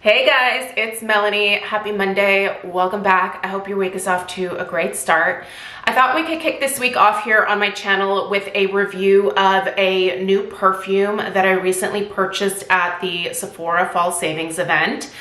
Hey guys, it's Melanie. Happy Monday. Welcome back. I hope your week is off to a great start. I thought we could kick this week off here on my channel with a review of a new perfume that I recently purchased at the Sephora Fall Savings event.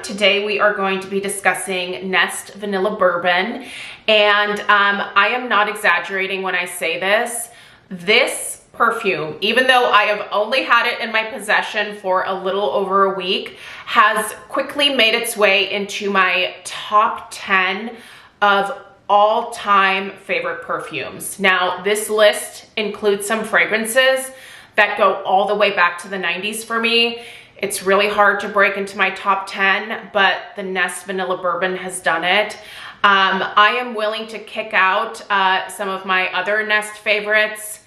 Today we are going to be discussing NEST Vanilla Bourbon, and I am not exaggerating when I say this. This perfume, even though I have only had it in my possession for a little over a week, has quickly made its way into my top 10 of all-time favorite perfumes. Now, this list includes some fragrances that go all the way back to the 90s for me. It's really hard to break into my top 10, but the NEST Vanilla Bourbon has done it. I am willing to kick out some of my other NEST favorites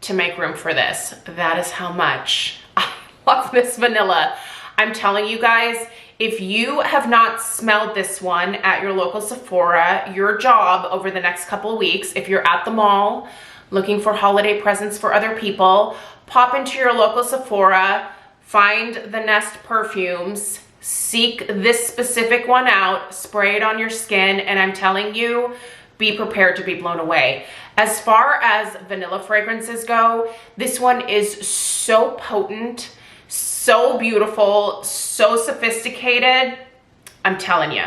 to make room for this. That is how much I love this vanilla. I'm telling you guys, if you have not smelled this one at your local Sephora, your job over the next couple of weeks, if you're at the mall looking for holiday presents for other people, pop into your local Sephora, find the NEST perfumes, seek this specific one out, spray it on your skin, and I'm telling you, be prepared to be blown away. As far as vanilla fragrances go, this one is so potent, so beautiful, so sophisticated. I'm telling you,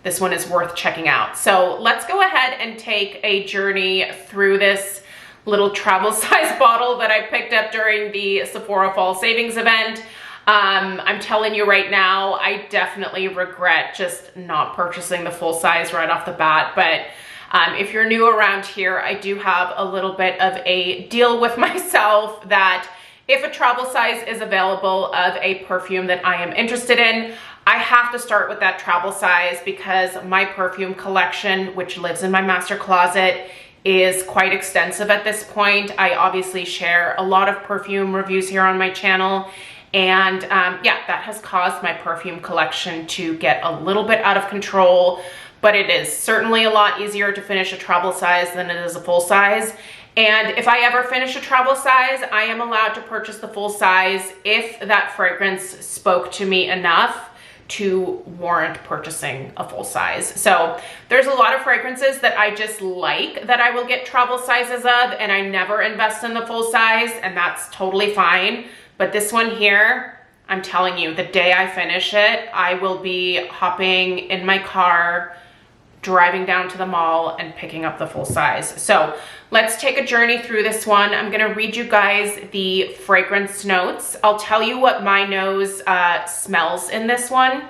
this one is worth checking out. So let's go ahead and take a journey through this little travel size bottle that I picked up during the Sephora Fall Savings event. I'm telling you right now, I definitely regret just not purchasing the full size right off the bat, but if you're new around here, I do have a little bit of a deal with myself that if a travel size is available of a perfume that I am interested in, I have to start with that travel size because my perfume collection, which lives in my master closet, is quite extensive at this point. I obviously share a lot of perfume reviews here on my channel, and yeah, that has caused my perfume collection to get a little bit out of control. But it is certainly a lot easier to finish a travel size than it is a full size. And if I ever finish a travel size, I am allowed to purchase the full size if that fragrance spoke to me enough to warrant purchasing a full size. So there's a lot of fragrances that I just like that I will get travel sizes of, and I never invest in the full size, and that's totally fine. But this one here, I'm telling you, the day I finish it, I will be hopping in my car, driving down to the mall and picking up the full size. So let's take a journey through this one. I'm gonna read you guys the fragrance notes. I'll tell you what my nose smells in this one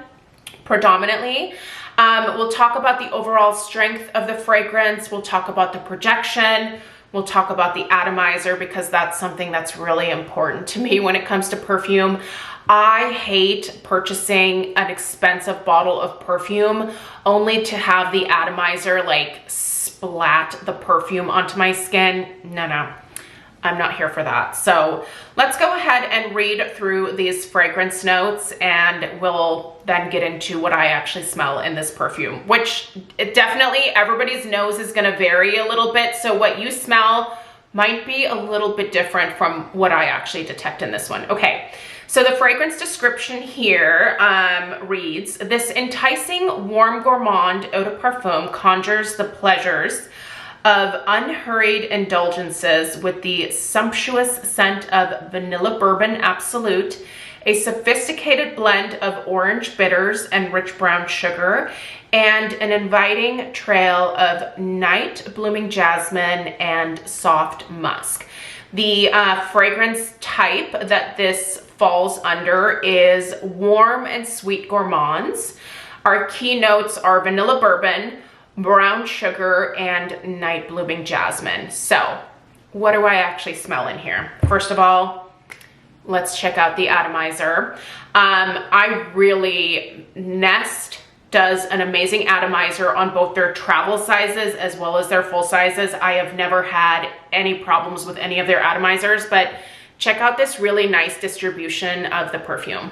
predominantly. We'll talk about the overall strength of the fragrance. We'll talk about the projection. We'll talk about the atomizer because that's something that's really important to me when it comes to perfume. I hate purchasing an expensive bottle of perfume only to have the atomizer like splat the perfume onto my skin. No, I'm not here for that. So let's go ahead and read through these fragrance notes, and we'll then get into what I actually smell in this perfume, which definitely everybody's nose is gonna vary a little bit. So what you smell might be a little bit different from what I actually detect in this one. Okay. So the fragrance description here reads, this enticing warm gourmand eau de parfum conjures the pleasures of unhurried indulgences with the sumptuous scent of vanilla bourbon absolute, a sophisticated blend of orange bitters and rich brown sugar, and an inviting trail of night blooming jasmine and soft musk. The fragrance type that this falls under is warm and sweet gourmands. Our key notes are vanilla bourbon, brown sugar, and night blooming jasmine. So what do I actually smell in here? First of all, let's check out the atomizer. NEST does an amazing atomizer on both their travel sizes as well as their full sizes. I have never had any problems with any of their atomizers, but check out this really nice distribution of the perfume.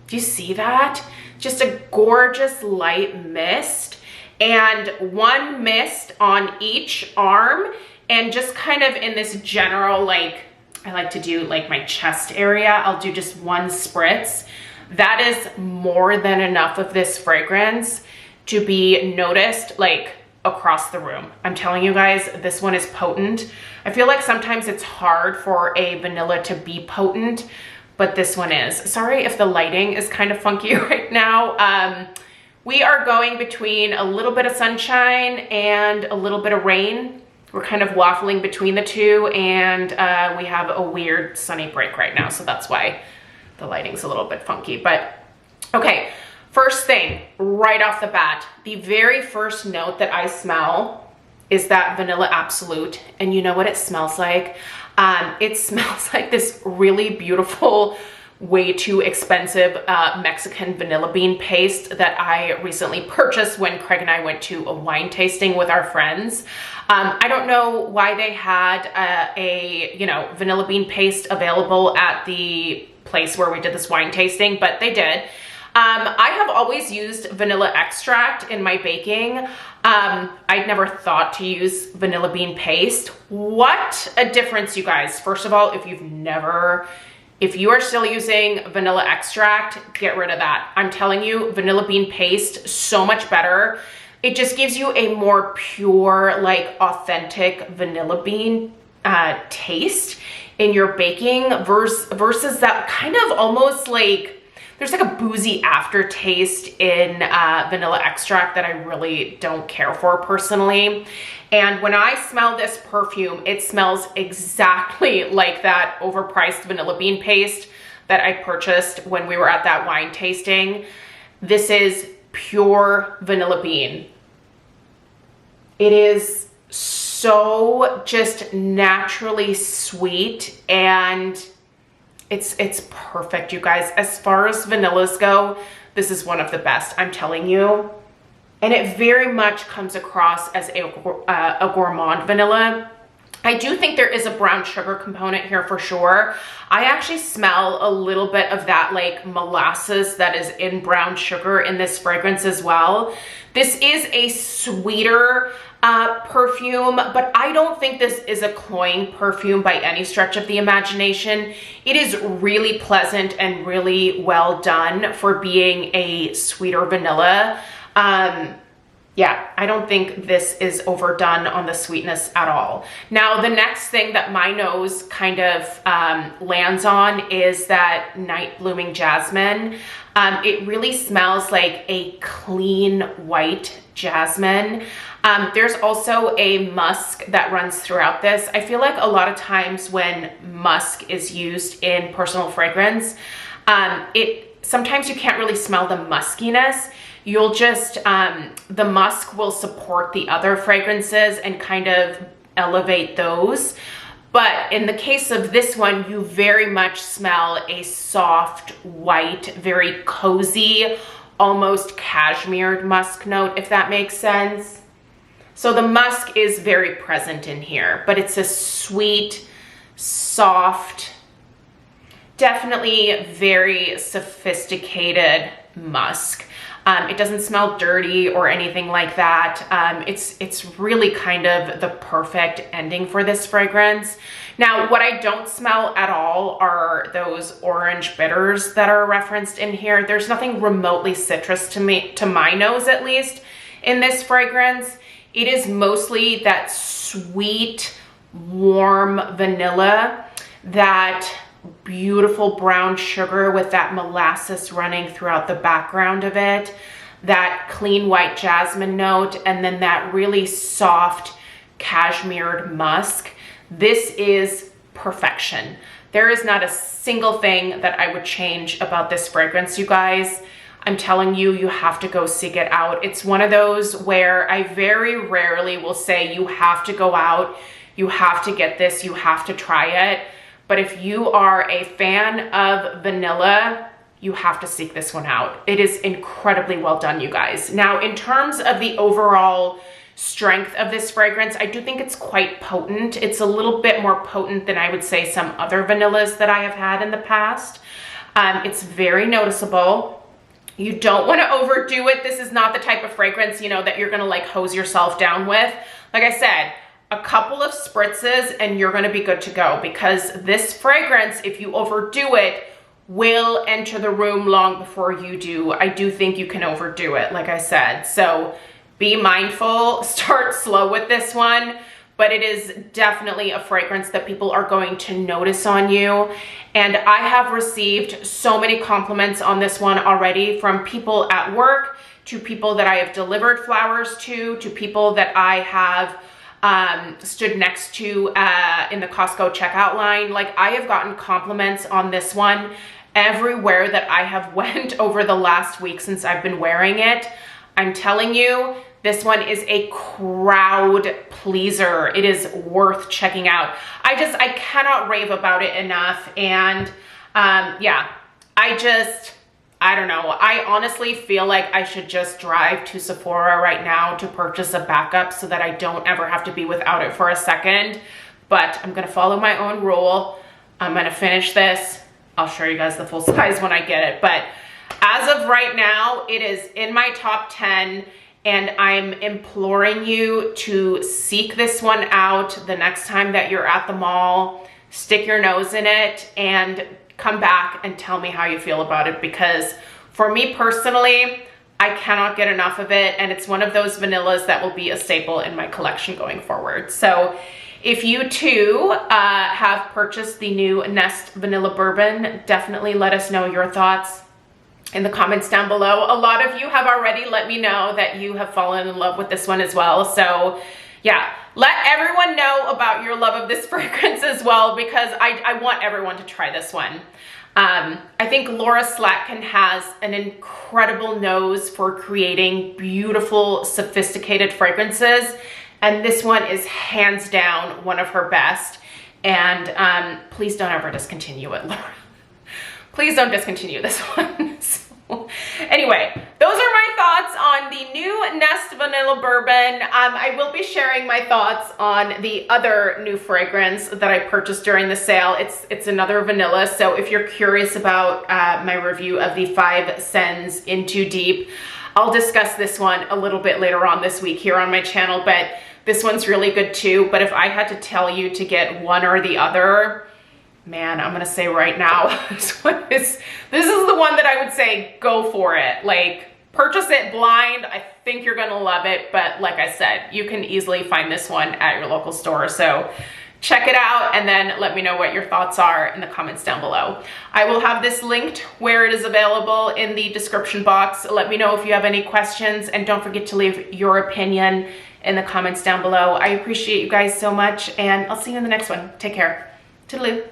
Do you see that? Just a gorgeous light mist, and one mist on each arm, and just kind of in this general, like, I like to do like my chest area, I'll do just one spritz. that is more than enough of this fragrance to be noticed like across the room. I'm telling you guys, this one is potent. I feel like sometimes it's hard for a vanilla to be potent, but this one is. Sorry if the lighting is kind of funky right now. We are going between a little bit of sunshine and a little bit of rain. We're kind of waffling between the two, and we have a weird sunny break right now, so that's why the lighting's a little bit funky. But okay, first thing right off the bat, the very first note that I smell is that Vanilla Absolute. And you know what it smells like? It smells like this really beautiful, way too expensive Mexican vanilla bean paste that I recently purchased when Craig and I went to a wine tasting with our friends. I don't know why they had a vanilla bean paste available at the place where we did this wine tasting, but they did. I have always used vanilla extract in my baking. I'd never thought to use vanilla bean paste. What a difference, you guys. First of all, if you are still using vanilla extract, get rid of that. I'm telling you, vanilla bean paste, so much better. It just gives you a more pure, like authentic vanilla bean taste in your baking versus that kind of almost like, there's like a boozy aftertaste in vanilla extract that I really don't care for personally. And when I smell this perfume, it smells exactly like that overpriced vanilla bean paste that I purchased when we were at that wine tasting. This is pure vanilla bean. It is so just naturally sweet, and it's perfect, you guys. As far as vanillas go, this is one of the best, I'm telling you. And it very much comes across as a gourmand vanilla. I do think there is a brown sugar component here for sure. I actually smell a little bit of that like molasses that is in brown sugar in this fragrance as well. This is a sweeter perfume, but I don't think this is a cloying perfume by any stretch of the imagination. It is really pleasant and really well done for being a sweeter vanilla. Yeah, I don't think this is overdone on the sweetness at all. Now, the next thing that my nose kind of lands on is that Night Blooming Jasmine. It really smells like a clean white jasmine. There's also a musk that runs throughout this. I feel like a lot of times when musk is used in personal fragrance, sometimes you can't really smell the muskiness. You'll just, the musk will support the other fragrances and kind of elevate those. But in the case of this one, you very much smell a soft, white, very cozy, almost cashmered musk note, if that makes sense. So the musk is very present in here, but it's a sweet, soft, definitely very sophisticated musk. It doesn't smell dirty or anything like that. It's really kind of the perfect ending for this fragrance. Now, what I don't smell at all are those orange bitters that are referenced in here. There's nothing remotely citrus to my nose at least, in this fragrance. It is mostly that sweet, warm vanilla, that beautiful brown sugar with that molasses running throughout the background of it, that clean white jasmine note, and then that really soft cashmered musk. This is perfection. There is not a single thing that I would change about this fragrance, you guys. I'm telling you, you have to go seek it out. It's one of those where I very rarely will say you have to go out, you have to get this, you have to try it. But if you are a fan of vanilla, you have to seek this one out. It is incredibly well done, you guys. Now, in terms of the overall strength of this fragrance, I do think it's quite potent. It's a little bit more potent than I would say some other vanillas that I have had in the past. It's very noticeable. You don't want to overdo it. This is not the type of fragrance, you know, that you're going to like hose yourself down with. Like I said, a couple of spritzes and you're going to be good to go, because this fragrance, if you overdo it, will enter the room long before you do. I do think you can overdo it, like I said. So be mindful, start slow with this one, but it is definitely a fragrance that people are going to notice on you. And I have received so many compliments on this one already, from people at work, to people that I have delivered flowers to people that I have stood next to in the Costco checkout line. Like, I have gotten compliments on this one everywhere that I have went over the last week since I've been wearing it. I'm telling you, this one is a crowd pleaser. It is worth checking out. I cannot rave about it enough. And yeah, I don't know. I honestly feel like I should just drive to Sephora right now to purchase a backup so that I don't ever have to be without it for a second. But I'm gonna follow my own rule. I'm gonna finish this. I'll show you guys the full size when I get it. But as of right now, it is in my top 10. And I'm imploring you to seek this one out the next time that you're at the mall. Stick your nose in it and come back and tell me how you feel about it, because for me personally, I cannot get enough of it, and it's one of those vanillas that will be a staple in my collection going forward. So if you too have purchased the new NEST Vanilla Bourbon, definitely let us know your thoughts in the comments down below. A lot of you have already let me know that you have fallen in love with this one as well. So yeah, let everyone know about your love of this fragrance as well, because I want everyone to try this one. I think Laura Slatkin has an incredible nose for creating beautiful, sophisticated fragrances, and this one is hands down one of her best. And please don't ever discontinue it, Laura. Please don't discontinue this one. So, anyway, those are my thoughts on the new NEST Vanilla Bourbon. I will be sharing my thoughts on the other new fragrance that I purchased during the sale. It's another vanilla, so if you're curious about my review of the 5 Scents In Too Deep, I'll discuss this one a little bit later on this week here on my channel, but this one's really good too. But if I had to tell you to get one or the other, man, I'm gonna say right now, this is the one that I would say go for it. Like, purchase it blind. I think you're gonna love it, but like I said, you can easily find this one at your local store. So check it out and then let me know what your thoughts are in the comments down below. I will have this linked where it is available in the description box. Let me know if you have any questions, and don't forget to leave your opinion in the comments down below. I appreciate you guys so much, and I'll see you in the next one. Take care. Toodaloo.